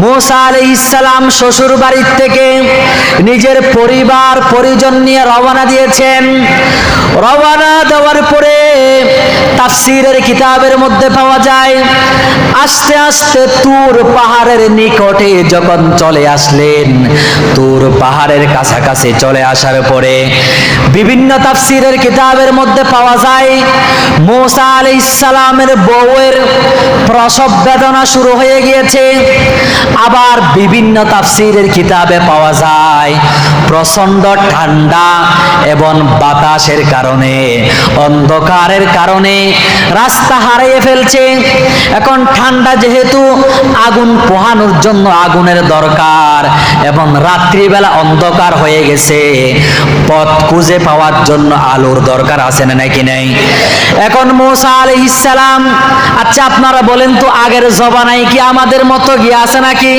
মূসা আলাইহিস সালাম শ্বশুর বাড়ির থেকে নিজের পরিবার পরিজন নিয়ে রওনা দিয়েছেন। রওনা দেওয়ার পরে তাফসীরের কিতাবের মধ্যে পাওয়া যায় আস্তে আস্তে তুর পাহাড়ের নিকটে যখন চলে আসলেন, তুর পাহাড়ের কাছাকাছি চলে আসার পরে বিভিন্ন তাফসীরের কিতাবের মধ্যে পাওয়া যায় মূসা আলাইহিস সালামের বউয়ের প্রসব বেদনা শুরু হয়ে গিয়েছে। আবার বিভিন্ন তাফসীরের কিতাবে পাওয়া যায় প্রচন্ড ঠান্ডা এবং বাতাসের কারণে, অন্ধকারের কারণে রাস্তা হারিয়ে ফেলছে। এখন ঠান্ডা যেহেতু আগুন পোহানোর জন্য আগুনের দরকার এবং রাত্রিবেলা অন্ধকার হয়ে গেছে, পথ খুঁজে পাওয়ার জন্য আলোর দরকার আছে না নাকি নাই? এখন মূসা আলাইহিস সালাম, আচ্ছা আপনারা বলেন তো আগের জমানায় কি আমাদের মতো গিয়ে আছে নাকি?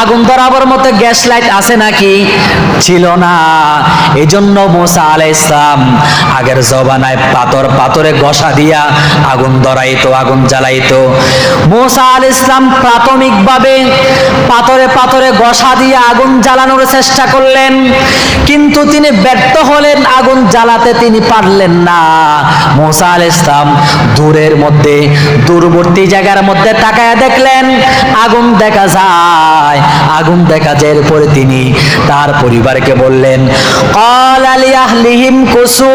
আগুন ধরাবার মতো গ্যাস লাইট আছে নাকি? ছিল না। এই জন্য মূসা আলাইহিস সালাম আগের জমানায় পাথরে ঘষা দিয়া আগুন ধরাইতো, আগুন জ্বালাইতো। মূসা আলাইহিস সালাম প্রাথমিকভাবে পাথরে ঘষা দিয়ে আগুন জ্বালানোর চেষ্টা করলেন, কিন্তু তিনি ব্যর্থ হলেন, আগুন জ্বালাতে তিনি পারলেন না। মূসা আলাইহিস সালাম দূরবর্তী জায়গার মধ্যে তাকায় দেখলেন আগুন দেখা যায়। আগুন দেখা যাওয়ার পরে তিনি তার পরিবারকে বললেন, ক্বালা লিআহলিহিম কুসু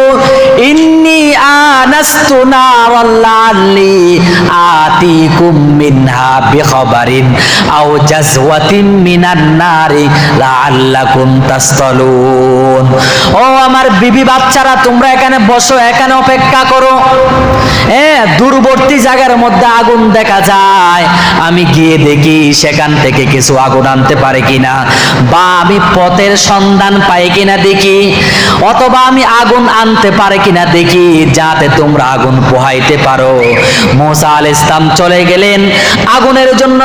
ইন্নী আনাস্তু নারাল লাআল্লি আতিকুম মিনহা বিখাবারিন আও জাযওয়াতিন মিনান নারি লাআল্লাকুম তাসতালুন। ও আমার বিবি বাচ্চারা, তোমরা এখানে বসো, এখানে অপেক্ষা করো। দূরবর্তী জায়গার মধ্যে আগুন দেখা যায়, আমি গিয়ে দেখি সেখান থেকে কিছু আগুন আনতে পারে কিনা, বা আমি পথের সন্ধান পাই কিনা দেখি, অথবা আমি আগুন আনতে পারে কিনা দেখি, যাতে তোমরা আগুন পোহাইতে পারো। মূসা আলাইহিস সালাম চলে গেলেন আগুনের জন্য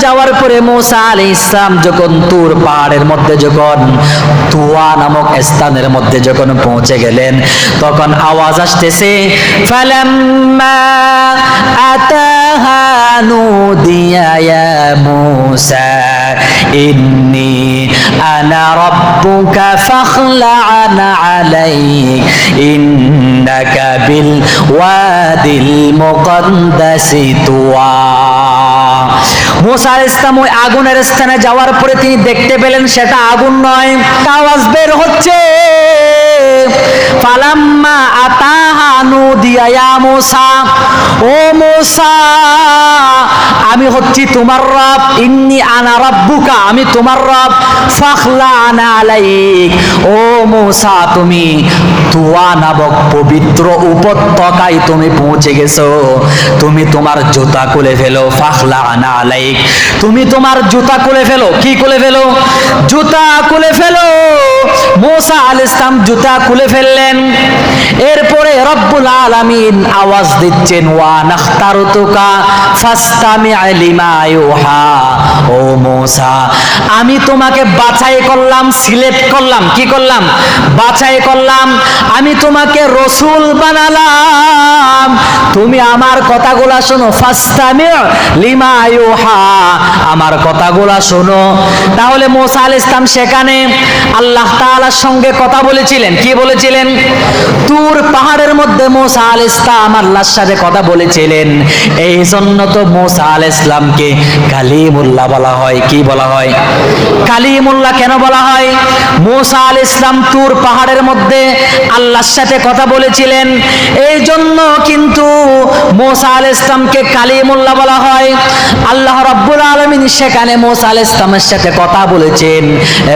যাওয়ার পরে মূসা আলাইহিস সালাম যখন তুর পাহাড়ের মধ্যে যখন তুয়া নামক স্থানের মধ্যে যখন পৌঁছে গেলেন, তখন আওয়াজ আসতেছে ফালাম্মা আতাহা নুদিয়া ইয়া মূসা ইন্নী আনা রাব্বুকা ফাখলা'ন আলাইক ইন্নাকা বিল ওয়াদিল মুকদ্দাসি তুয়া। মূসা আলাইহিস সালাম ওই আগুনের স্থানে যাওয়ার পরে তিনি দেখতে পেলেন সেটা আগুন নয়, আওয়াজ বের হচ্ছে ফালাম্মা আতাহা নুদিয়া ইয়া মূসা, ও মূসা আমি হচ্ছি তোমার রব, ইন্নী আনা রাব্বুকা, আমি তোমার রব, ফাখলা'ন আলাইক, ও মূসা তুমি তুয়া নামক পবিত্র উপত্যকায় তুমি পৌঁছে গেছো, তুমি তোমার জুতা খুলে ফেলো। ফাখলা'ন আলাইক, তুমি তোমার জুতা খুলে ফেলো। কি খুলে ফেলো? জুতা খুলে ফেলো। মূসা আলাইহিস সালাম জুতা খুলে ফেললেন। এরপরে রব্বুল আলামিন আওয়াজ দিচ্ছেন ওয়া নাখতারতুকা ফাসতামি' লিমা ইউহা, ও মূসা আমি তোমাকে বাছাই করলাম, সিলেক্ট করলাম। কি করলাম? বাছাই করলাম। আমি তোমাকে রাসূল বানালাম, তুমি আমার কথাগুলা শোনো। ফাসতামি' লিমা ইউহা, আমার কথাগুলা শোনো। তাহলে মূসা আলাইহিস সালাম সেখানে আল্লাহ তাআলার সঙ্গে কথা বলেছিলেন। কি বলেছিলেন? তুর পাহাড়ের মধ্যে মূসা আলাইহিস সালাম আল্লাহর সাথে কথা বলেছিলেন। এই জন্য তো মূসা আলাইহিস সালামকে কালিমুল্লাহ বলা হয়। কি বলা হয়? কালিমুল্লাহ কেন বলা হয়? মূসা আলাইহিস সালাম তুর পাহাড়ের মধ্যে আল্লাহর সাথে কথা বলেছিলেন, এই জন্য কিন্তু মূসা আলাইহিস সালামকে কালিমুল্লাহ বলা হয়। আল্লাহ রাব্বুল আলামিন সেখানে মূসা আলাইহিস সালামের সাথে কথা বলেছেন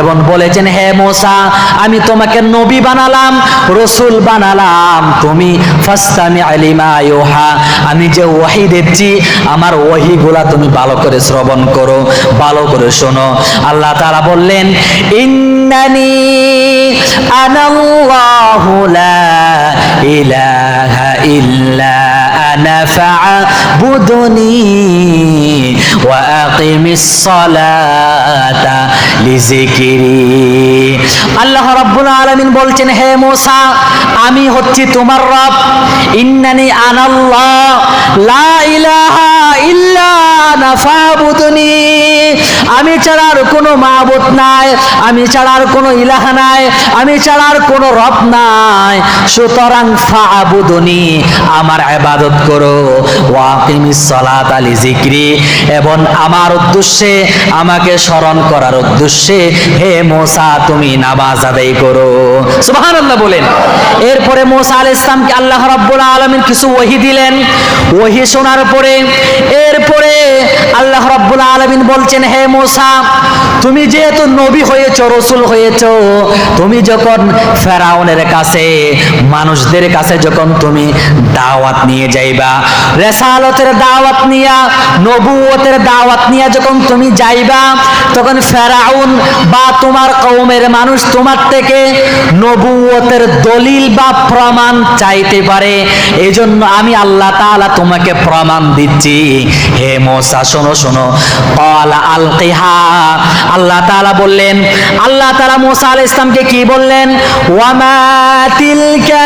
এবং বলেছেন, হে মূসা আমি তোমাকে নবী বানালাম, রাসূল বানালাম, তুমি ফাসতামি' লিমা ইউহা, আমি যে ওহী দিচ্ছি আমার ওহীগুলা তুমি ভালো করে শ্রবণ করো, ভালো করে শোনো। আল্লাহ তাআলা বললেন, ইন্নানি আনাল্লাহু লা ইলাহা ইল্লা আনা ফা'বুদনি ওয়া আকিমিস সালাতা লিযিকরি। আল্লাহ রাব্বুল আলামিন বলছেন, হে মূসা আমি হচ্ছি তোমার রব, ইন্নানি আনাল্লাহ লা ইলাহা ইল্লা আনা ফাবুদনি, আমি ছাড়া আর কোনো মাবুদ নাই, আমি ছাড়া আর কোনো ইলাহ নাই, আমি ছাড়া আর কোনো রব নাই, সুতরাং ফাবুদনি আমার ইবাদত করো, ওয়া আকিমিস সালাতা লিযিকরি এবং আমার উদ্দেশ্যে আমাকে স্মরণ করার উদ্দেশ্যে হে মূসা তুমি নামাজ আদায় করো। সুবহানাল্লাহ বলেন। এরপরে মূসা আলাইহিস সালামকে আল্লাহ রাব্বুল আলামিন কিছু ওহী দিলেন। ওহী শোনার পরে এরপরে আল্লাহ রাব্বুল আলামিন বলছেন, হে মূসা তুমি যেহেতু নবী হয়েছো, রাসূল হয়েছো, তুমি যখন ফেরাউনের কাছে মানুষদের কাছে যখন তুমি দাওয়াত নিয়ে যাইবা, রিসালাতের দাওয়াত নিয়া, নবুয়তের দাওয়াত নিয়া যখন তুমি যাইবা, তখন ফেরাউন বা তোমার কওমের মানুষ তোমার থেকে নবুয়তের দলিল বা প্রমাণ চাইতে পারে। এজন্য আমি আল্লাহ তাআলা তোমাকে প্রমাণ দিচ্ছি। হে মূসা শোনো শোনো, ক্বালা আলকিহা, আল্লাহ তাআলা বললেন, আল্লাহ তাআলা মূসা আলাইহিস সালামকে কি বললেন, ওয়ামা তিলকা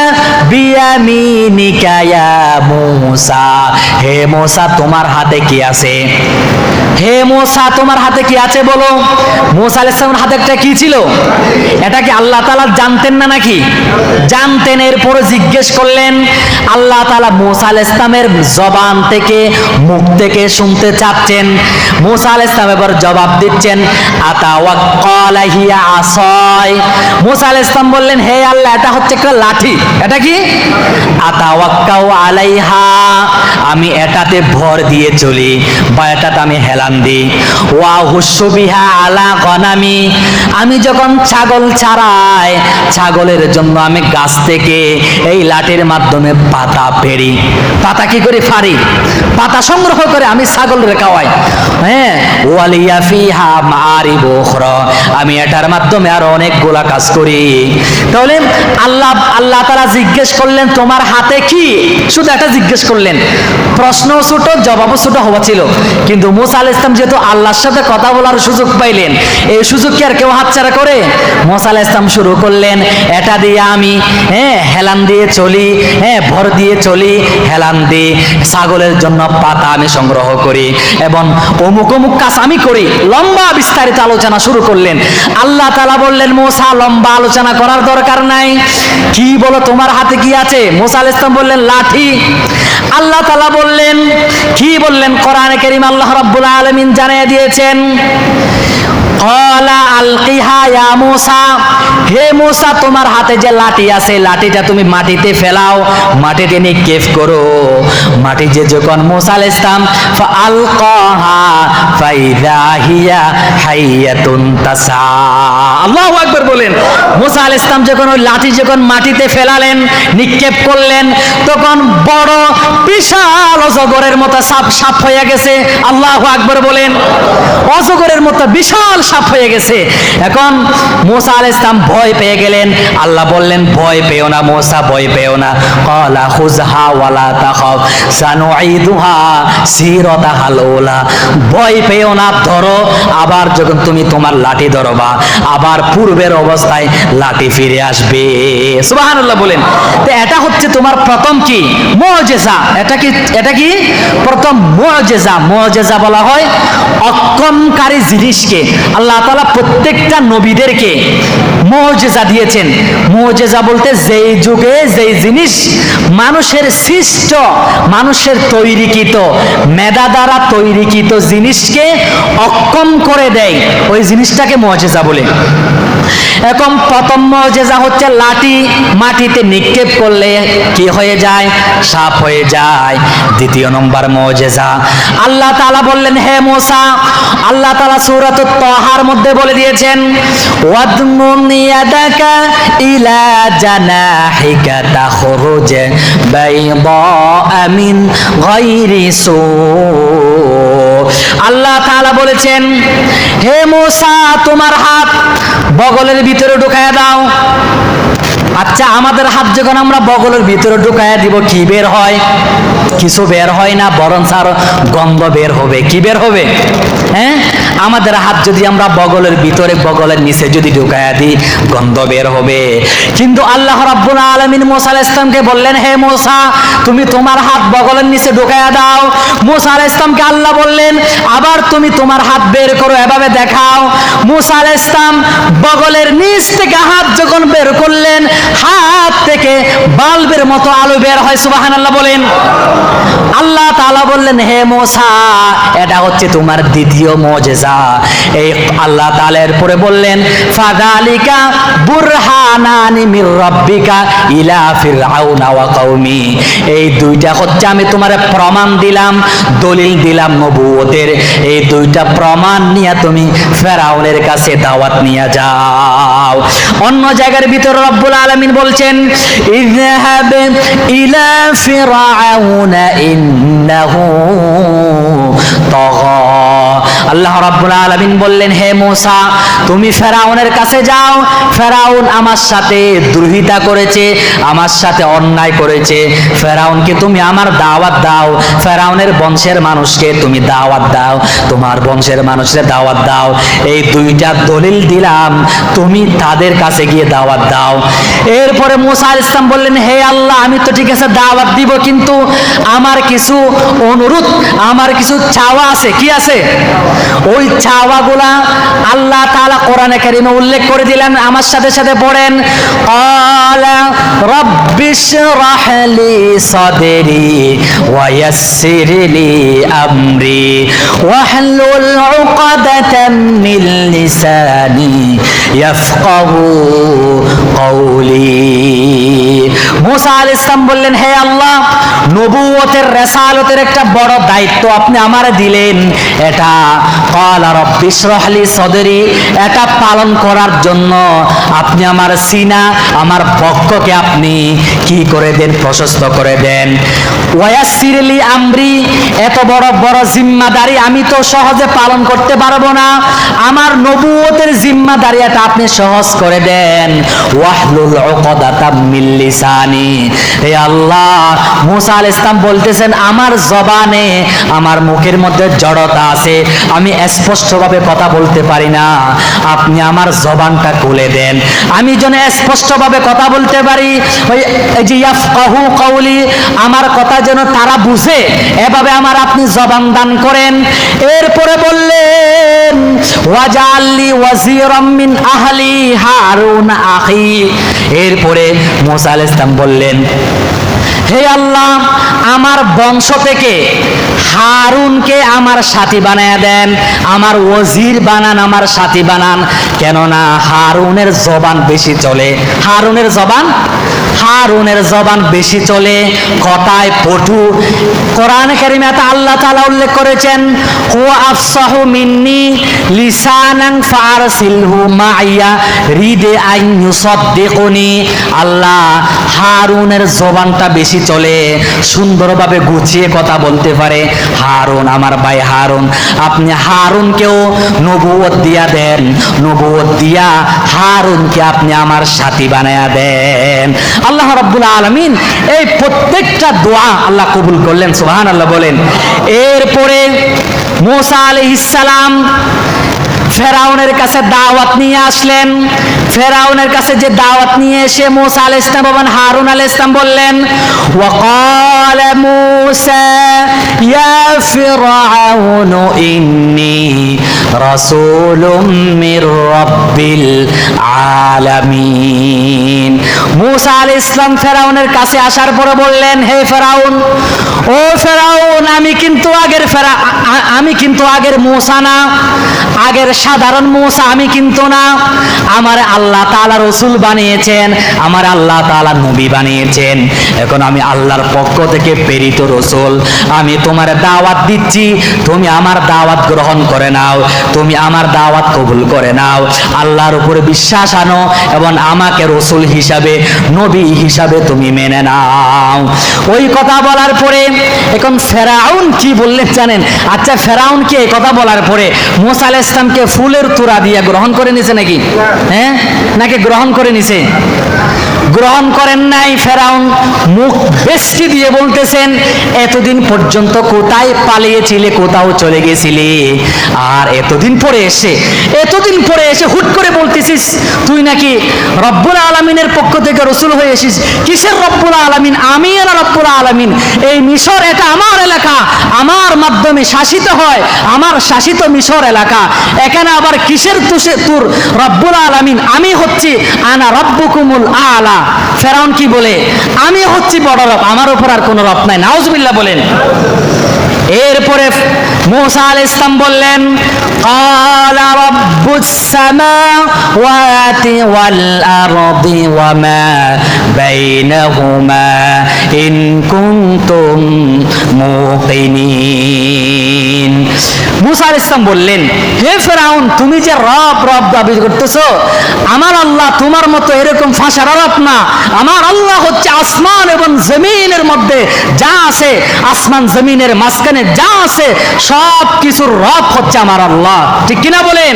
বিয়ামিনিকা ইয়া মূসা, হে মূসা তোমার হাতে কি আছে? হে মূসা তোমার হাতে কি আছে বলো। মূসা আলাইহিস সালামের হাতে একটা কি ছিল? এটা কি আল্লাহ তাআলা জানতেন না নাকি? জানতেন। এরপরে জিজ্ঞেস করলেন, আল্লাহ তাআলা মূসা আলাইহিস সালামের জবান থেকে, মুখ থেকে শুনতে চাচ্ছেন। মূসা আলাইহিস সালাম এবার জবাব দিচ্ছেন, আতাওয়াক্কালা হিয়া আসাই। মূসা আলাইহিস সালাম বললেন, হে আল্লাহ এটা হচ্ছে একটা লাঠি। এটা কি? আতাওয়াক্কাউ আলাইহা, আমি এটাতে ভর দিয়ে চলি বা এটাতে আমি হেলান দিই। ওয়া হুসু বিহা আলা গনামি, আমি যখন ছাগল ছাড়াই, ছাগলের জন্য আমি গাছ থেকে এই লাঠির মাধ্যমে পাতা পেড়ি। পাতা কি করে ফাড়ি? পাতা সংগ্রহ করে আমি ছাগলের খাওয়াই। হ্যাঁ, ওয়ালিয়া ফিহা মাআরিব উখরা, আমি এটার মাধ্যমে আরো অনেকগুলা কাজ করি। তাহলে আল্লাহ তাআলা জিজ্ঞেস করলেন তোমার হাতে কি? শুধু এটা জিজ্ঞেস করলেন। প্রশ্ন ছোট, জবাবও ছোট হওয়া ছিল, কিন্তু মূসা আলাইহিস সালাম যেহেতু আল্লাহর সাথে কথা বলার সুযোগ পাইলেন, এই সুযোগ কি আর কেউ হাতছাড়া করে? মূসা আলাইহিস সালাম শুরু করলেন, এটা দিয়ে আমি হেলান দিয়ে চলি, ভর দিয়ে চলি, হেলান দিয়ে ছাগলের জন্য পাতা আমি সংগ্রহ করি এবং অমুক অমুক কাজ আমি করি। লম্বা বিস্তারিত আলোচনা শুরু করলেন। আল্লাহ তাআলা বললেন, মূসা লম্বা আলোচনা করার দরকার নাই, কি বলো তোমার হাতে কি আছে? মূসা আলাইহিস সালাম বললেন লাঠি। আল্লাহ তাআলা বললেন, কি বললেন? কোরআনে কারীম আল্লাহ রাব্বুল আলামিন জানিয়ে দিয়েছেন, ক্বালা আলকিহা ইয়া মূসা, হে মূসা তোমার হাতে যে লাঠি আছে, লাঠিটা তুমি মাটিতে ফেলাও, মাটিতে নিক্ষেপ করো। মাটি যে যখন মূসা আলাইহিস সালাম ফাআলকাহা ফাইযা হিয়া হাইয়াতুন তাসা, আল্লাহু আকবার বলেন। মূসা আলাইহিস সালাম যখন ওই লাঠি যখন মাটিতে ফেলালেন, নিক্ষেপ করলেন, তখন বড় বিশাল অজগরের মতো সাপ হয়ে গেছে। আল্লাহু আকবার বলেন। অজগরের মতো বিশাল সাপ হয়ে গেছে। এখন মূসা আলাইহিস সালাম ভয় পেয়ে গেলেন। আল্লাহ বললেন, ভয় পেও না মূসা, ভয় পেও না। ক্বালা খুযহা ওয়ালা তাখাফ সানুঈদুহা সিরাতাহাল উলা, ভয় পেও না, ধরো। আবার যখন তুমি তোমার লাঠি ধরবা, আবার পূর্বের অবস্থায় লাঠি ফিরে আসবে। সুবহানাল্লাহ বলেন। তো এটা হচ্ছে তোমার প্রথম কি? মুআজিজা। এটা কি প্রথম মুআজিজা। মুআজিজা বলা হয় অক্ষমকারী জিনিসকে। আল্লাহ তাআলা প্রত্যেকটা নবীদেরকে মুআজিজা দিয়েছেন। মুআজিজা বলতে যেই যুগে যেই জিনিস মানুষের সৃষ্ট, মানুষের তৈরিকৃত, মেধা দ্বারা তৈরিকৃত জিনিসকে অক্ষম করে দেয়, ওই জিনিসটাকে মুআজিজা বলে। এখন প্রথম মুআজিজা হচ্ছে লাঠি মাটিতে নিক্ষেপ করলে কি হয়ে যায়? সাপ হয়ে যায়। দ্বিতীয় নম্বর মুআজিজা আল্লাহ তাআলা বললেন, হে মূসা, আল্লাহ তাআলা সূরাতুত তাহার মধ্যে বলে দিয়েছেন, ওয়াদমুম ইয়াদাকা ইলা জানাহিকা তাখরুজ বাইদা মিন গায়রি সু। আল্লাহ তাআলা বলেছেন, হে মূসা তোমার হাত বগলের ভিতরে ঢুকায়া দাও। আচ্ছা, আমাদের হাত যখন আমরা বগলের ভিতরে ঢুকাইয়া দিব, কি বের হয়? কিছু বের হয় না, বরং আরো গন্ধ বের হবে। কি বের হবে? হ্যাঁ, আমাদের হাত যদি আমরা বগলের ভিতরে, বগলের নিচে যদি ঢুকাইয়া দিই, গন্ধ বের হবে। কিন্তু আল্লাহ রাব্বুল আলামিন মূসা আলাইহিস সালামকে বললেন, হে মূসা, তুমি তোমার হাত বগলের নিচে ঢুকাইয়া দাও। মূসা আলাইহিস সালামকে আল্লাহ বললেন, আবার তুমি তোমার হাত বের করো, এভাবে দেখাও। মূসা আলাইহিস সালাম বগলের নিচ থেকে হাত যখন বের করলেন, হাত থেকে বাল্বের মতো আলো বের হয়। সুবহানাল্লাহ বলেন। আল্লাহ তাআলা বললেন, হে মূসা, এটা হচ্ছে তোমার দ্বিতীয় মুজিজা। এই আল্লাহ তাআলা এরপরে বললেন, ফাযালিকা বুরহানানি মির রাব্বিকা ইলা ফিরআউনা ওয়া কওমি। এই দুইটা হচ্ছে আমি তোমার প্রমাণ দিলাম, দলিল দিলাম নবুয়তের। এই দুইটা প্রমাণ নিয়ে তুমি ফেরাউনের কাছে দাওয়াত নিয়ে যাও। অন্য জায়গার ভিতরে রব্বুল আলামিন বলছেন, ইযহাব ইলা ফিরআউনা ইন্নাহু তাগা। আল্লাহ রাব্বুল আলামিন বললেন, হে মূসা, তুমি ফেরাউনের কাছে যাও। ফেরাউন আমার সাথে দ্রোহিতা করেছে, আমার সাথে অন্যায় করেছে। ফেরাউনকে তুমি আমার দাওয়াত দাও, ফেরাউনের বংশের মানুষকে তুমি দাওয়াত দাও, তোমার বংশের মানুষের দাওয়াত দাও। এই দুইটা দলিল দিলাম, তুমি তাদের কাছে গিয়ে দাওয়াত দাও। এরপরে মূসা আলাইহিস সালাম বললেন, হে আল্লাহ, আমি তো ঠিক আছে দাওয়াত দিব, কিন্তু আমার কিছু অনুরোধ, আমার কিছু চাওয়া আছে। কি আছে? ওই চাওয়াগুলা আল্লাহ তাআলা কোরআনে কারিমে উল্লেখ করে দিলেন। আমার সাথে সাথে পড়েন, ক্বালা রাব্বিশরাহ লি সাদরি ওয়া ইয়াসসির লি আমরি ওয়াহলুল উকদাতাম মিন লিসানি ইয়াফকাহু কওলি। মূসা আলাইহিস সালাম বললেন, হে আল্লাহ, নবুয়তের রিসালাতের একটা বড় দায়িত্ব আপনি আমারে দিলেন। এটা ক্বালা রাব্বিশরাহ লি সাদরি, এটা পালন করার জন্য আপনি আমার সিনা, আমার বক্ষকে আপনি কি করে দেন? প্রশস্ত করে দেন। ওয়ায়াসসির লি আমরি, এত বড় বড় জিম্মাদারি আমি তো সহজে পালন করতে পারবো না। আমার নবুয়তের জিম্মাদারি এটা আপনি সহজ করে দেন। ওয়াহলুল উকদাতাম মিন লিসানি। হে আল্লাহ, মূসা আলাইহিস সালাম বলতেছেন, আমার জবানে, আমার মুখের মধ্যে জড়তা আছে, আমি স্পষ্টভাবে কথা বলতে পারি না। আপনি আমার জবানটা খুলে দেন, আমি যেন স্পষ্টভাবে কথা বলতে পারি। ওই যে ইয়াফকাহু কওলি, আমার কথা যেন তারা বুঝে, এভাবে আমার আপনি জবান দান করেন। এরপরে বললেন, ওয়াজআললি ওয়াজিরাম মিন আহলি হারুন আখি। এরপরে মূসা আলাইহিস সালাম বললেন, হে আল্লাহ, আমার বংশ থেকে হারুনকে আমার সাথী বানায়া দেন, আমার ওয়াজির বানান, আমার সাথী বানান। কেননা হারুনের জবান বেশি চলে। হারুনের জবান বেশি চলে, কথায় পটু। কোরআন কারীমে আল্লাহ তাআলা উল্লেখ করেছেন, হুয়া আফসাহু মিন্নি লিসানান ফারসিলহু মাইয়া রিদে আন ইউসাদদিকুনি। আল্লাহ হারুনের জবানটা বেশি চলে, সুন্দরভাবে গুছিয়ে কথা বলতে পারে। হারুন, আমার ভাই হারুন, আপনি হারুনকেও নবুয়ত দিয়া দেন, নবুয়ত দিয়া হারুনকে আপনি আমার সাথী বানায়া দেন। আল্লাহ রাব্বুল আলামিন এই প্রত্যেকটা দোয়া আল্লাহ কবুল করলেন। সুবহানাল্লাহ বলেন। এরপরে মূসা আলাইহিস সালাম ফেরাউনের কাছে দাওয়াত নিয়ে আসলেন। ফেরাউনের কাছে যে দাওয়াত নিয়ে এসে মূসা আলাইহিস সালাম এবং হারুন আলাইহিস সালাম বললেন, ওয়াকালা মূসা ইয়া ফিরআউনু ইন্নী রাসূলুম মির রাব্বিল আলামিন। মূসা আলাইহিস সালাম ফেরাউনের কাছে আসার পরে বললেন, হে ফেরাউন, ও ফেরাউন, আমি কিন্তু আগের মূসা না, আগের সাধারণ মূসা আমি কিন্তু না। আমার আল্লাহ তাআলা রাসূল বানিয়েছেন, আমার আল্লাহ তাআলা নবী বানিয়েছেন। এখন আমি আল্লাহর পক্ষ থেকে প্রেরিত রাসূল। আমি তোমার দাওয়াত দিচ্ছি, তুমি আমার দাওয়াত গ্রহণ করে নাও, তুমি আমার দাওয়াত কবুল করে নাও, আল্লাহর উপরে বিশ্বাস আনো এবং আমাকে রাসূল হিসাবে, নবী হিসাবে তুমি মেনে নাও। ওই কথা বলার পরে এখন ফেরাউন কি বললেন জানেন? আচ্ছা, ফেরাউন কি এই কথা বলার পরে মূসা আলাইহিস সালামকে ফুলের তোড়া দিয়ে গ্রহণ করে নিছে নাকি? হ্যাঁ, নাকি গ্রহণ করে নিছে? গ্রহণ করেন নাই। ফেরাউন মুখ বেষ্টি দিয়ে বলতেছেন, এতদিন পর্যন্ত কোথায় পালিয়েছিলে, কোথাও চলে গেছিলে, আর এতদিন পরে এসে হুট করে বলতেছিস তুই নাকি রব্বুল আলামিনের পক্ষ থেকে রসুল হয়ে এসেছিস। কিসের রব্বুল আলামিন? আমি না রব্বুল আলামিন। এই মিশর এটা আমার এলাকা, আমার মাধ্যমে শাসিত হয়, আমার শাসিত মিশর এলাকা। এখানে আবার কিসের তোর রব্বুল আলামিন? আমি হচ্ছি আনা রব্বুকুমুল আলা। ফেরাউন কি বলে? আমি হচ্ছি বড় রব, আমার উপর আর কোনো রব নাই। নাউজুবিল্লাহ বলেন। এরপরে মূসা আলাইহিস সালাম বললেন, ক্বালা রাব্বুস সামাওয়াতি ওয়াল আরদি ওয়া মা বাইনাহুমা ইন কুনতুম মুকিনিন। মূসা আলাইহিস সালাম বললেন, হে ফেরাউন, তুমি যে রব রব দাবি করতেছো, আমার আল্লাহ তোমার মতো এরকম ফাঁসার রব না। আমার আল্লাহ হচ্ছে আসমান এবং জমিনের মধ্যে যা আছে, আসমান জমিনের মাঝখানে যা আছে সব কিছুর রব হচ্ছে আমার আল্লাহ। ঠিক কিনা বলেন?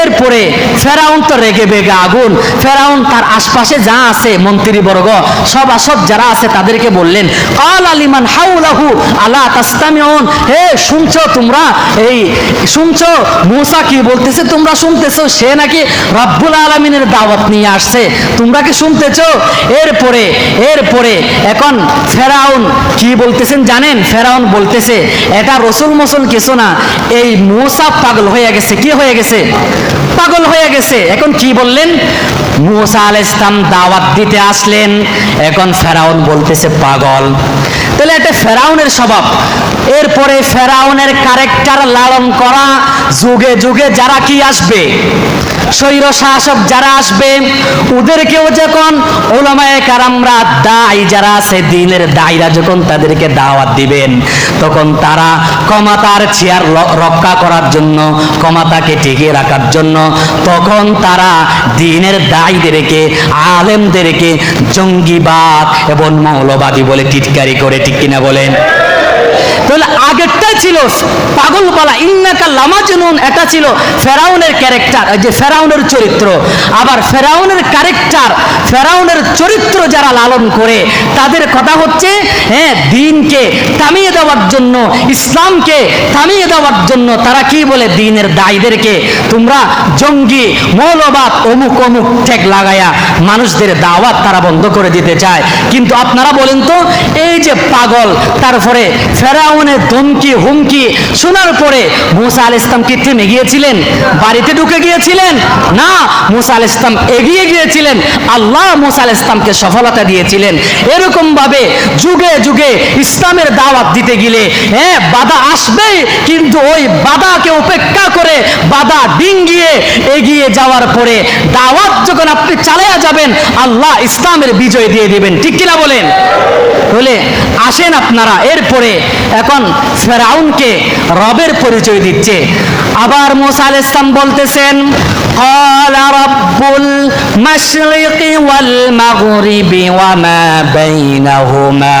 এরপরে ফেরাউন তো রেগে বেগে আগুন। ফেরাউন তার আশপাশে যা আছে মন্ত্রীবর্গ সভাসদ যারা আছে তাদেরকে বললেন, ক্বালা লিমান হাওলাহু আলা তাসতামিউন, হে শুনছো তোমরা? এই শুনছো মূসা কি বলতেছে? তোমরা শুনতেছো? সে নাকি রব্বুল আলামিনের দাওয়াত নিয়ে আসছে, তোমরা কি শুনতেছো? এরপরে এখন ফেরাউন কি বলতেছেন জানেন? ফেরাউন বলতেছে, এটা রসুল মসুল কিছু না, এই মূসা পাগল হয়ে গেছে। কি হয়ে গেছে? পাগল হয়ে গেছে। এখন কি বললেন? মূসা আলাইহিস সালাম দাওয়াত দিতে আসলেন, এখন ফেরাউন বলতেছে পাগল। তাহলে এটা ফেরাউনের স্বভাব। এরপরে ফেরাউনের ক্যারেক্টার লালন করা, যুগে যুগে যারা কি আসবে, স্বৈর শাসক যারা আসবে, ওদেরকেও যখন উলামায়ে কেরামরা দায়ী যারা আছে দ্বীনের দায়ীরা যখন তাদেরকে দাওয়াত দিবেন, তখন তারা ক্ষমতার চেয়ার রক্ষা করার জন্য, ক্ষমতাকে টিকিয়ে রাখার জন্য, তখন তারা দ্বীনের দায়ীদেরকে, আলেমদেরকে জঙ্গিবাদ এবং মৌলবাদী বলে টিটকারি করে। ঠিক কিনা বলেন? তাহলে আগেরটাই ছিল পাগল বলা, ইন্নাকা লামাজনুন, এটা ছিল ফেরাউনের ক্যারেক্টার, যে ফেরাউনের চরিত্র। আবার ফেরাউনের ক্যারেক্টার, ফেরাউনের চরিত্র যারা লালন করে তাদের কথা হচ্ছে দ্বীনকে থামিয়ে দেওয়ার জন্য, ইসলামকে থামিয়ে দেওয়ার জন্য তারা কি বলে? দ্বীনের দায়ীদেরকে তোমরা জঙ্গি, মৌলবাদ, অমুক অমুক ঠেক লাগায়া মানুষদের দাওয়াত তারা বন্ধ করে দিতে চায়। কিন্তু আপনারা বলেন তো, এই যে পাগল, তারপরে ফেরাউনের ধমকি হুমকি শোনার পরে মূসা আলাইহিস সালাম কি থেমে গিয়েছিলেন? বাড়িতে ঢুকে গিয়েছিলেন? না, মূসা আলাইহিস সালাম এগিয়ে গিয়েছিলেন। আল্লাহ মূসা আলাইহিস সালামকে সফলতা দিয়েছিলেন। এরকম ভাবে যুগে যুগে ইসলামের দাওয়াত দিতে গেলে বাধা আসবে, কিন্তু ওই বাধাকে উপেক্ষা করে, বাধা ডিঙ্গিয়ে এগিয়ে যাওয়ার পরে দাওয়াত যখন আপনি চালিয়ে যাবেন, আল্লাহ ইসলামের বিজয় দিয়ে দিবেন। ঠিক কিনা বলেন? বলে আসেন আপনারা। এরপরে এখন ফেরাউনকে রবের পরিচয় দিচ্ছে। আবার মূসা আলাইহিস সালাম বলতেছেন, ক্বালা রাব্বুল মাশরিকি ওয়াল মাগরিবি ওয়া মা বাইনাহুমা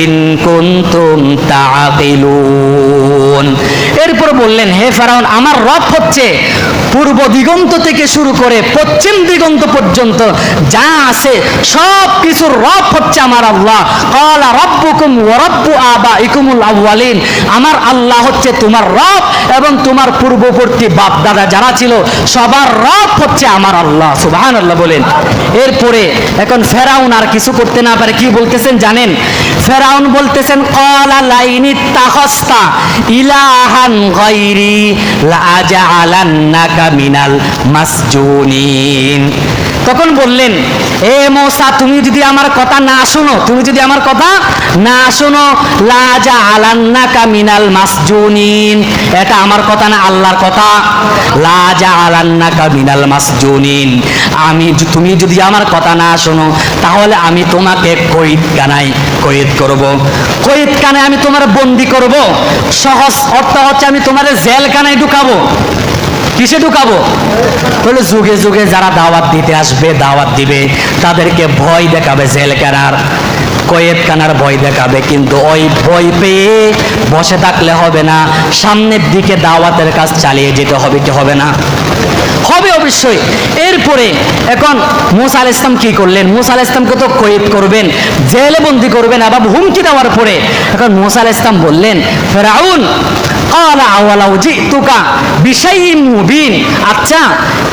ইন কুনতুম তাআকিলুন। এরপর বললেন, হে ফেরাউন, আমার রব হচ্ছে পূর্ব দিগন্ত থেকে শুরু করে পশ্চিম দিগন্ত পর্যন্ত যা আছে সব কিছুর রব হচ্ছে আমার আল্লাহ। ক্বালা রাব্বুকুম ওয়া রাব্বু আবাইকুমুল আউয়ালিন, আমার আল্লাহ হচ্ছে তোমার রব এবং তোমার পূর্ববর্তী বাপ দাদা যারা ছিল সবার রব হচ্ছে আমার আল্লাহ। সুবহানাল্লাহ বলেন। এরপরে এখন ফেরাউন আর কিছু করতে না পারে কি বলতেছেন জানেন? ফেরাউন বলতেছেন, ক্বালা লাইন ইত্তাখাযতা ইলাহান গায়রি লাআজআলান্নাকা মিনাল মাসজুনিন। তখন বললেন, এ মূসা, তুমি যদি আমার কথা না শোনো, তুমি যদি আমার কথা না শোনো, লাআজআলান্নাকা মিনাল মাসজুনিন, এটা আমার কথা না, আল্লাহর কথা। লাআজআলান্নাকা মিনাল মাসজুনিন, তুমি যদি আমার কথা না শোনো তাহলে আমি তোমাকে কয়েদখানায় কয়েদ করব। কয়েদখানায় আমি তোমার বন্দি করব। সহজ অর্থ হচ্ছে আমি তোমার জেলখানায় ঢুকাবো। কিসে ঢুকাবো? বলে যুগে যুগে যারা দাওয়াত দিতে আসবে, দাওয়াত দিবে, তাদেরকে ভয় দেখাবে জেলখানার। কয়েদখানার ভয় দেখাবে, কিন্তু ওই ভয় পেয়ে বসে থাকলে হবে না, সামনের দিকে দাওয়াতের কাজ চালিয়ে যেতে হবে, কি হবে না? হবে অবশ্যই। এরপরে এখন মূসা আলাইহিস সালাম কি করলেন? মূসা আলাইহিস সালামকে তো কয়েদ করবেন, জেলে বন্দি করবেন, আবার হুমকি দেওয়ার পরে এখন মূসা আলাইহিস সালাম বললেন, ফিরআউন ক্বালা আওয়ালাউ জিতুকা বিশাইইন মুবিন, আচ্ছা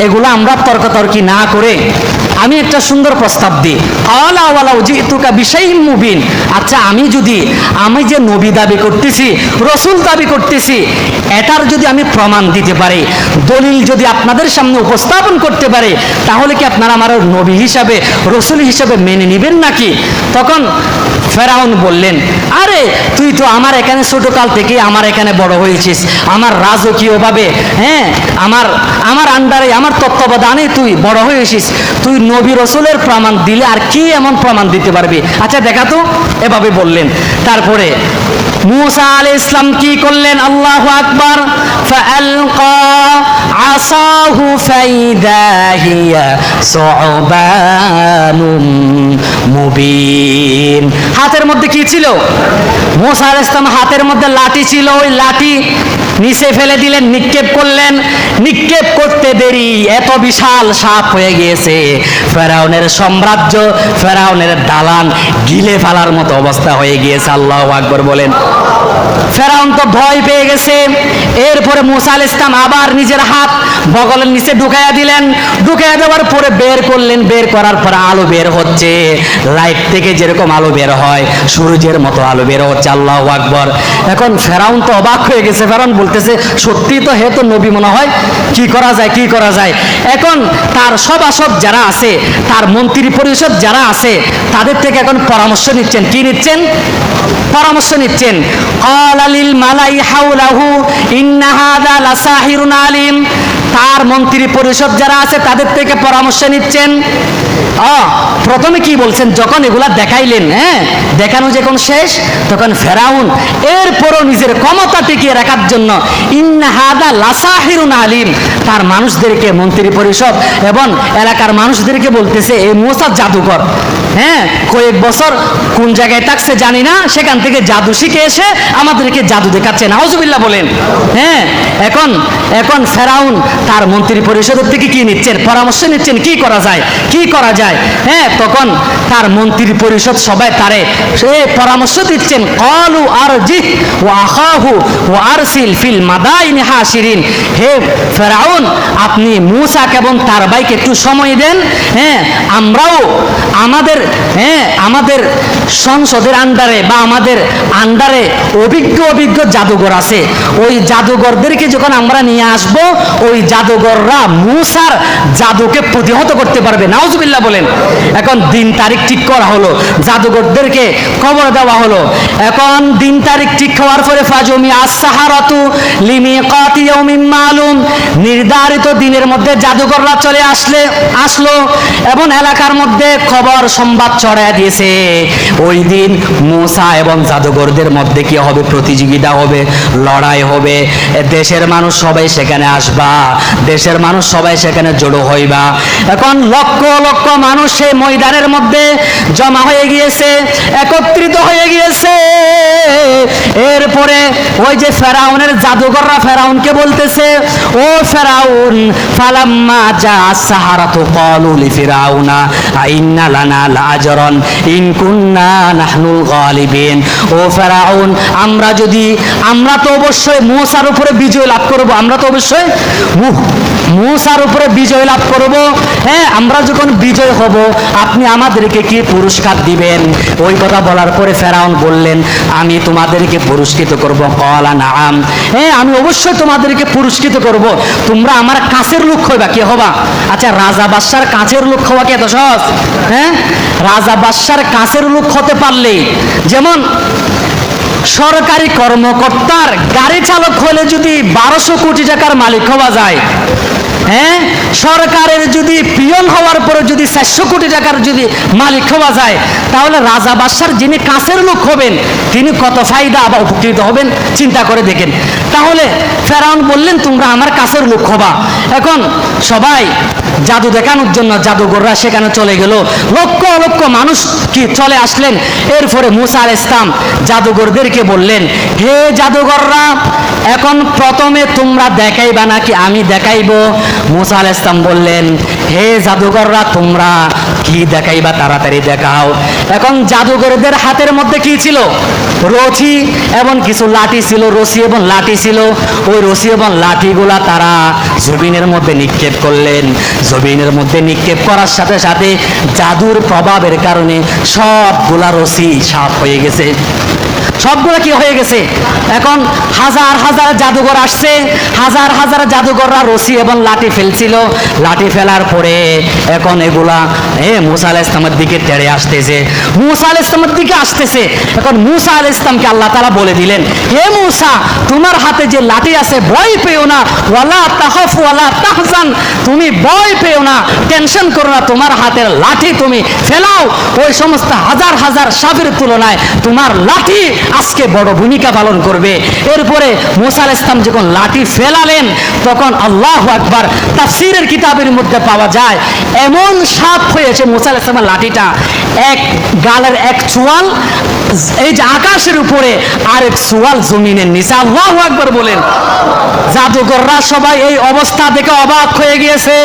এগুলো আমরা তর্কাতর্কি না করে আমি একটা সুন্দর প্রস্তাব দিই। ক্বালা আওয়ালাউ জিতুকা বিশাইইন মুবিন, আচ্ছা আমি যে নবী দাবি করতেছি, রসুল দাবি করতেছি, এটার যদি আমি প্রমাণ দিতে পারি, দলিল যদি আপনাদের সামনে উপস্থাপন করতে পারি, তাহলে কি আপনারা আমার নবী হিসাবে, রসুল হিসাবে মেনে নেবেন নাকি? তখন ফেরাউন বললেন, আরে তুই তো আমার এখানে ছোটকাল থেকে আমার এখানে বড় হয়েছিস, আমার রাজকীয়ভাবে, হ্যাঁ আমার আন্ডারে, আমার তত্ত্বাবধানে তুই বড় হয়েছিস, তুই নবী রসুলের প্রমাণ দিলে আর কি এমন প্রমাণ দিতে পারবি? আচ্ছা দেখা তো, এভাবে বললেন। তারপরে মূসা আলাইহিস সালাম কি করলেন? আল্লাহু আকবার। ফাআলকা আসাহু ফাইদা হিয়া সুবানুম মুবিন, হাতের মধ্যে কি ছিল? মূসা আলাইহিস সালাম হাতের মধ্যে লাঠি ছিল, ওই লাঠি নিচে ফেলে দিলেন, নিক্ষেপ করলেন। নিক্ষেপ করতে দেরি এত বিশাল সাপ হয়ে গিয়েছে, ফেরাউনের সাম্রাজ্য, ফেরাউনের দালান গিলে ফেলার মতো অবস্থা হয়ে গিয়েছে। আল্লাহু আকবার বলেন। ফেরাউন তো ভয় পেয়ে গেছে। এরপরে মূসা আলাইহিস সালাম আবার নিজের হাত বগলের নিচে ঢুকাইয়া দিলেন। ঢুকাইয়া দেওয়ার পরে বের করলেন। বের করার পরে আলো বের হচ্ছে, লাইট থেকে যেরকম আলো বের হয়, সূর্যের মতো আলো বের হচ্ছে। আল্লাহু আকবার। এখন ফেরাউন তো অবাক হয়ে গেছে। ফেরাউন বলতেছে, সত্যি তো, হে তো নবী মনে হয়, কি করা যায়, কি করা যায়? এখন তার সভাসদ যারা আছে, তার মন্ত্রী পরিষদ যারা আছে, তাদের থেকে এখন পরামর্শ নিচ্ছেন। কি নিচ্ছেন? পরামর্শ নিচ্ছেন। ক্বালা লিল মালাই হাওলাহু ইন্না হাযা লাসাহিরুন আলিম, তার মন্ত্রী পরিষদ যারা আছে তাদের থেকে পরামর্শ নিচ্ছেন। প্রথমে কি বলছেন? যখন এগুলা দেখাইলেন, হ্যাঁ, দেখানো যখন শেষ, তখন ফেরাউন এরপরও নিজের ক্ষমতা টিকিয়ে রাখার জন্য ইন্না হাযা লাসাহিরুন আলিম, তার মানুষদেরকে, মন্ত্রী পরিষদ এবং এলাকার মানুষদেরকে বলতেছে, এই মূসা জাদুকর, হ্যাঁ, কয়েক বছর কোন জায়গায় থাকছে জানি না, সেখান থেকে জাদু শিখে এসে আমাদেরকে জাদু দেখাচ্ছে। নাউজুবিল্লাহ বলেন। হ্যাঁ, এখন ফেরাউন তার মন্ত্রী পরিষদের থেকে কি নিচ্ছেন? পরামর্শ নিচ্ছেন, কি করা যায়, কি করা যায়। হ্যাঁ, তখন তার মন্ত্রী পরিষদ সবাই তারে সে পরামর্শ দিচ্ছেন। ক্বালু আরজিহ ওয়া আখাহু ওয়া আরসিল ফিল মাদাইনি হাশিরিন, হে ফেরাউন, আপনি মূসা এবং তার ভাইকে একটু সময় দেন। হ্যাঁ, আমরাও আমাদের সংসদের আন্ডারে বা আমাদের আন্ডারে অভিজ্ঞ জাদুঘর আছে, ওই জাদুঘরদেরকে যখন আমরা নিয়ে আসব, ওই জাদুঘররা মূসার জাদুকে প্রতিহত করতে পারবে। নাউজুবিল্লাহ বলেন। এখন দিন তারিখ ঠিক করা হলো, জাদুঘরদেরকে খবর দেওয়া হলো। এখন দিন তারিখ ঠিক হওয়ার পরে ফাজুমি আস-সাহারাতু লিমিকাতি ইয়াউমিন মালুম, নির্ধারিত দিনের মধ্যে জাদুঘররা চলে আসলো এবং এলাকার মধ্যে খবর সংবাদ ছড়ায় দিয়েছে, ওই দিন মূসা এবং জাদুঘরদের মধ্যে কি হবে? প্রতিযোগিতা হবে, লড়াই হবে, দেশের মানুষ সবাই সেখানে আসবা, দেশের মানুষ সবাই সেখানে জড়ো হইবা। এখন লক্ষ লক্ষ মানুষ সেই ময়দানের মধ্যে জমা হয়ে গিয়েছে, একত্রিত হয়ে গিয়েছে। এরপরে ওই যে ফেরাউনের জাদুঘররা ফেরাউনকে বলতেছে, ও ফেরাউন, ফালাম্মা জা আস-সাহারাতু ক্বালু লিফিরাউনা আইন্না লানা লাআজরান ইন কুন্না নাহনুল গালিবিন, ও ফেরাউন, আমরা তো অবশ্যই মূসার উপরে বিজয় লাভ করব, আমরা তো অবশ্যই মূসার উপরে বিজয় লাভ করব। হ্যাঁ, আমরা যখন বিজয় হব, আপনি আমাদেরকে কি পুরস্কার দিবেন? ওই কথা বলার পরে ফেরাউন বললেন, আমি তোমাদেরকে পুরস্কৃত করব। ক্বালা নাআম, হ্যাঁ, আমি অবশ্যই তোমাদেরকে পুরস্কৃত করব, তোমরা আমার কাছের লোক হইবা। কি হবা? আচ্ছা, রাজা বাদশার কাছের লোক হওয়া কি এত সহজ? হ্যাঁ, রাজা বাদশার কাছের লোক হতে পারলেই, যেমন সরকারি কর্মকর্তার গাড়ি চালক হলে যদি 1200 কোটি টাকার মালিক হওয়া যায়, হ্যাঁ, সরকারের যদি পিয়ন হওয়ার পরে যদি 400 কোটি টাকার যদি মালিক হওয়া যায়, তাহলে রাজা বাদশার যিনি কাছের লোক হবেন তিনি কত ফায়দা বা উপকৃত হবেন চিন্তা করে দেখেন। তাহলে ফেরাউন বললেন তোমরা আমার কাছের লোক হবা। এখন সবাই জাদু দেখানোর জন্য জাদুঘররা সেখানে চলে গেল, লক্ষ লক্ষ মানুষ কি চলে আসলেন। এরপরে মুসা আলাইহিস সালাম জাদুঘরদেরকে বললেন, হে জাদুঘররা, এখন প্রথমে তোমরা দেখাইবা নাকি আমি দেখাইব? মুসা আলাইহিস সালাম বললেন, হে জাদুঘররা, তোমরা কি দেখাইবা তাড়াতাড়ি দেখাও। এখন জাদুঘরদের হাতের মধ্যে কি ছিল? রশি এবং কিছু লাঠি ছিল, রশি এবং লাঠি ছিল। ওই রশি এবং লাঠিগুলা তারা জমিনের মধ্যে নিক্ষেপ করলেন। জমিনের মধ্যে নিক্ষেপ করার সাথে সাথে জাদুর প্রভাবের কারণে সবগুলা রশি সাফ হয়ে গেছে, সবগুলো কি হয়ে গেছে। এখন হাজার হাজার জাদুঘর আসছে, হাজার হাজার জাদুঘররা রশি এবং লাঠি ফেলছিল। লাঠি ফেলার পরে এখন এগুলা মুসা আলাইহিস সালামের দিকে তেড়ে আসতেছে, মুসা আলাইহিস সালামের দিকে আসতেছে। এখন মুসা আলাইহিস সালামকে আল্লাহ তাআলা বলে দিলেন, হে মুসা, তোমার হাতে যে লাঠি আছে ভয় পেও না, ওয়ালা তাখাফ ওয়ালা তাহজান, তুমি ভয় পেও না, টেনশন করো না, তোমার হাতের লাঠি তুমি ফেলাও। ওই সমস্ত হাজার হাজার সাপের তুলনায় তোমার লাঠি আজকে বড় ভূমিকা পালন করবে। এরপরে মুসা আলাইহিস সালাম যখন লাঠি ফেলালেন তখন আল্লাহু আকবার, তাফসীরের কিতাবের মধ্যে পাওয়া যায় এমন সাপ হয়েছে মুসা আলাইহিস সালামের লাঠিটা, এক গালের এক চোয়াল এই যে আকাশের উপরে আর এক চোয়াল জমিনের নিচে। আল্লাহু আকবার বলেন। জাদুঘররা সবাই এই অবস্থা দেখে অবাক হয়ে গিয়েছে।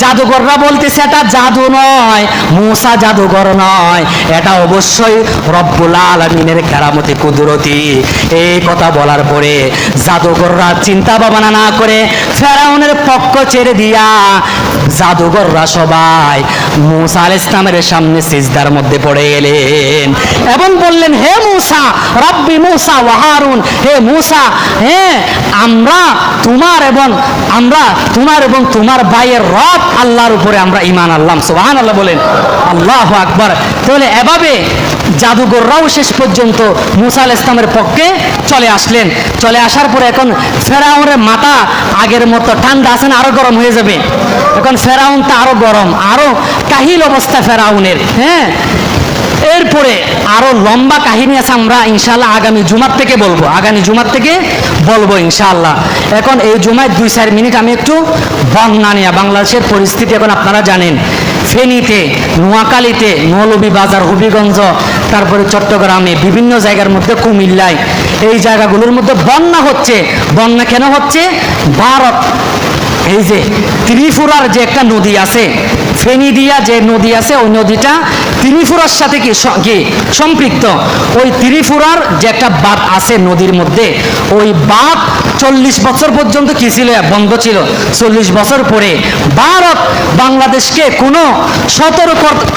জাদুঘররা বলতেছে এটা জাদু নয়, মুসা জাদুঘর নয়, এটা অবশ্যই রব্বুল আলামিনের কেরামতি কুদরতি। এই কথা বলার পরে জাদুঘররা চিন্তা ভাবনা না করে ফেরাউনের পক্ষ ছেড়ে দিয়া জাদুঘররা সবাই মুসা আলাইহিস সালামের সামনে সিজদার মধ্যে পড়ে গেলেন এবং বললেন, হে মুসা, রব্বি মুসা ওয়া হারুন, হে মুসা, হ্যাঁ আমরা তোমার এবং তোমার ভাইয়ের রব আল্লাহর উপরে আমরা ঈমান আনলাম। সুবহানাল্লাহ বলেন, আল্লাহু আকবার। তাহলে এভাবে জাদুঘররাও শেষ পর্যন্ত মুসা আলাইহিস সালামের পক্ষে চলে আসলেন। চলে আসার পরে এখন ফেরাউনের মাথা আগের মতো ঠান্ডা আছে না, আরো গরম হয়ে যাবে। এখন ফেরাউন তা আরো গরম, আরো কাহিল অবস্থা ফেরাউনের। হ্যাঁ, এরপরে আরো লম্বা কাহিনী আছে, আমরা ইনশাআল্লাহ আগামী জুমার থেকে বলবো ইনশাআল্লাহ। এখন এই জুমায় 2-4 মিনিট আমি একটু বন্যা নিয়ে, বাংলাদেশের পরিস্থিতি এখন আপনারা জানেন, ফেনীতে, নোয়াখালীতে, মৌলভীবাজার, হবিগঞ্জ, তারপরে চট্টগ্রামে, বিভিন্ন জায়গার মধ্যে, কুমিল্লায়, এই জায়গাগুলোর মধ্যে বন্যা হচ্ছে। বন্যা কেন হচ্ছে? ভারত এই যে ত্রিপুরার যে একটা নদী আছে, ফেনী দিয়া যে নদী আছে, ওই নদীটা ত্রিপুরার সাথে কি সম্পৃক্ত। ওই ত্রিপুরার যে একটা বাঁধ আছে নদীর মধ্যে, ওই বাঁধ 40 বছর পর্যন্ত কি ছিল? বন্ধ ছিল। 40 বছর পরে ভারত বাংলাদেশকে কোনো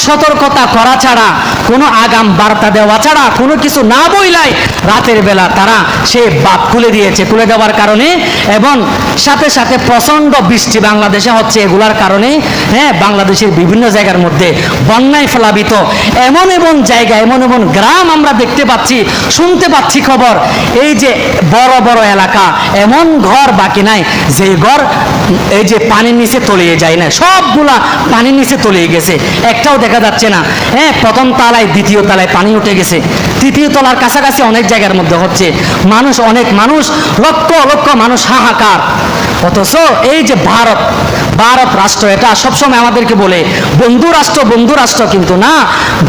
সতর্কতা করা ছাড়া, কোনো আগাম বার্তা দেওয়া ছাড়া, কোনো কিছু না বইলাই রাতের বেলা তারা সে বাঁধ খুলে দিয়েছে। খুলে দেওয়ার কারণে এবং সাথে সাথে প্রচন্ড বৃষ্টি বাংলাদেশে হচ্ছে। এগুলার কারণে হ্যাঁ, বাংলাদেশের বিভিন্ন জায়গার মধ্যে বন্যায় প্লাবিত এমন জায়গা, এমন গ্রাম আমরা দেখতে পাচ্ছি, শুনতে পাচ্ছি খবর। এই যে বড় বড় এলাকা, এমন ঘর বাকি নাই যে ঘর এই যে পানির নিচে তলিয়ে যায় না, সবগুলা পানির নিচে তলিয়ে গেছে, একটাও দেখা যাচ্ছে না। হ্যাঁ, প্রথম তলায়, দ্বিতীয় তলায় পানি উঠে গেছে, তৃতীয় তলার কাছাকাছি অনেক জায়গার মধ্যে হচ্ছে। অনেক মানুষ, লক্ষ লক্ষ মানুষ হাহাকার। অথচ এই যে ভারত রাষ্ট্র, এটা সবসময় আমাদেরকে বলে বন্ধু রাষ্ট্র, কিন্তু না,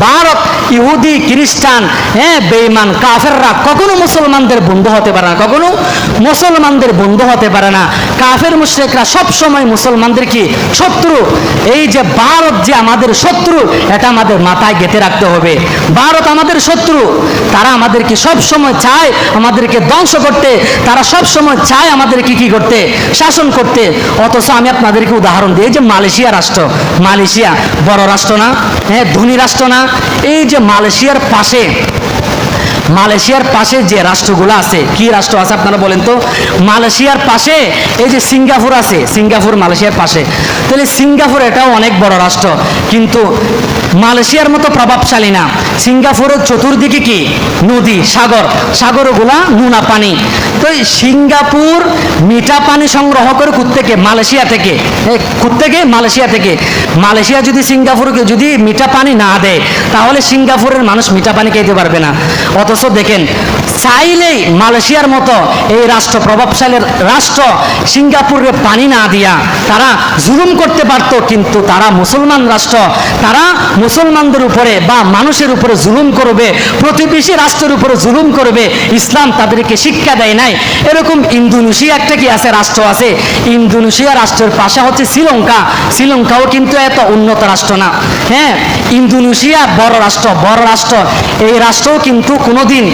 ভারত ইহুদি, খ্রিস্টান, হ্যাঁ, বেঈমান, কাফেররা কখনো মুসলমানদের বন্ধু হতে পারে না, কখনো মুসলমানদের বন্ধু হতে পারে না। কাফের মুশরিকরা সবসময় মুসলমানদের কি শত্রু। এই যে ভারত যে আমাদের শত্রু, এটা আমাদের মাথায় গেঁথে রাখতে হবে। ভারত আমাদের শত্রু, তারা আমাদেরকে সবসময় চায় আমাদেরকে ধ্বংস করতে, তারা সবসময় চায় আমাদেরকে কি করতে? শাসন করতে। অথচ আমি আপনাদেরকে উদাহরণ দিই, এই যে মালয়েশিয়া রাষ্ট্র, মালয়েশিয়া বড় রাষ্ট্র না? হ্যাঁ, ধনী রাষ্ট্র না? এই যে মালয়েশিয়ার পাশে যে রাষ্ট্রগুলো আছে, কি রাষ্ট্র আছে আপনারা বলেন তো? মালয়েশিয়ার পাশে এই যে সিঙ্গাপুর আছে, সিঙ্গাপুর মালয়েশিয়ার পাশে। তাহলে সিঙ্গাপুর এটাও অনেক বড় রাষ্ট্র, কিন্তু মালয়েশিয়ার মতো প্রভাবশালী না। সিঙ্গাপুরের চতুর্দিকে কি নদী, সাগর, সাগরগুলা নোনা পানি। তো এই সিঙ্গাপুর মিঠা পানি সংগ্রহ করে থেকে মালয়েশিয়া থেকে, মালয়েশিয়া থেকে। মালয়েশিয়া যদি সিঙ্গাপুরকে যদি মিঠা পানি না দেয় তাহলে সিঙ্গাপুরের মানুষ মিঠা পানি খেতে পারবে না। অথচ দেখেন চাইলেই মালয়েশিয়ার মতো এই রাষ্ট্র, প্রভাবশালী রাষ্ট্র, সিঙ্গাপুরের পানি না দিয়া তারা জুলুম করতে পারতো, কিন্তু তারা মুসলমান রাষ্ট্র, তারা মুসলমানদের উপরে বা মানুষের উপরে জুলুম করবে, প্রতিবেশী রাষ্ট্রের উপরে জুলুম করবে, ইসলাম তাদেরকে শিক্ষা দেয় নাই। এরকম ইন্দোনেশিয়া একটা কি আছে, রাষ্ট্র আছে। ইন্দোনেশিয়া রাষ্ট্রের পাশে হচ্ছে শ্রীলঙ্কা। শ্রীলঙ্কাও কিন্তু এত উন্নত রাষ্ট্র না। হ্যাঁ, ইন্দোনেশিয়া বড় রাষ্ট্র, বড় রাষ্ট্র। এই রাষ্ট্রও কিন্তু কোনোদিন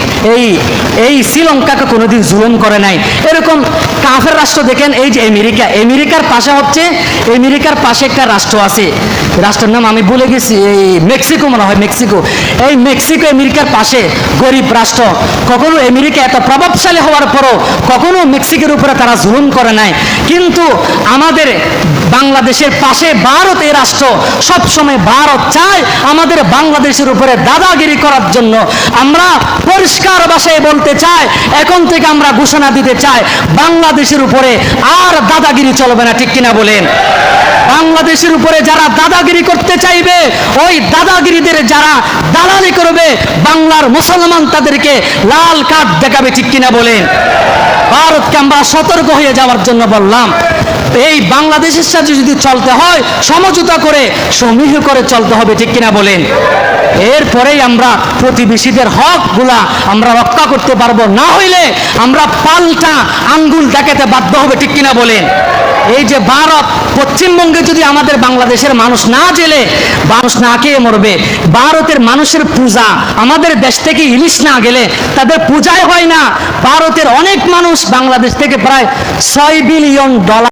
এই শ্রীলঙ্কাকে কোনোদিন জুলুম করে নাই। এরকম কাফের রাষ্ট্র দেখেন, এই যে আমেরিকা, আমেরিকার পাশে হচ্ছে, আমেরিকার পাশে একটা রাষ্ট্র আছে, রাষ্ট্রের নাম আমি ভুলে গেছি, এই মেক্সিকো মনে হয়, মেক্সিকো। এই মেক্সিকো আমেরিকার পাশে গরিব রাষ্ট্র। কখনো আমেরিকা এত প্রভাবশালী হওয়ার পরও কখনো মেক্সিকোর উপরে তারা জুলুম করে নাই। কিন্তু আমাদের বাংলাদেশের পাশে ভারত, এই রাষ্ট্র, সবসময় ভারত চায় আমাদের বাংলাদেশের উপরে দাদাগিরি করার জন্য। আমরা পরিষ্কার ভাষায় বলতে চাই, এখন থেকে আমরা ঘোষণা দিতে চাই, বাংলাদেশের উপরে আর দাদাগিরি চলবে না, ঠিক কিনা বলেন? বাংলাদেশের উপরে যারা দাদাগিরি করতে চাইবে, ওই দাদাগিরিদের যারা দালালি করবে, বাংলার মুসলমান তাদেরকে লাল কার্ড দেখাবে, ঠিক কিনা বলেন? ভারতকে আমরা সতর্ক হয়ে যাওয়ার জন্য বললাম। এই বাংলাদেশের সাথে যদি চলতে হয় সমঝোতা করে, সমীহ করে চলতে হবে, ঠিক কিনা বলেন? এরপরেই আমরা প্রতিবেশীদের হকগুলা আমরা রক্ষা করতে পারবো, না হইলে আমরা পাল্টা আঙ্গুল দেখাতে বাধ্য হবে, ঠিক কিনা বলেন? এই যে ভারত, পশ্চিমবঙ্গে যদি আমাদের বাংলাদেশের মানুষ না জেলে, মানুষ না খেয়ে মরবে। ভারতের মানুষের পূজা, আমাদের দেশ থেকে ইলিশ না গেলে তাদের পূজাই হয় না। ভারতের অনেক মানুষ বাংলাদেশ থেকে প্রায় $6 বিলিয়ন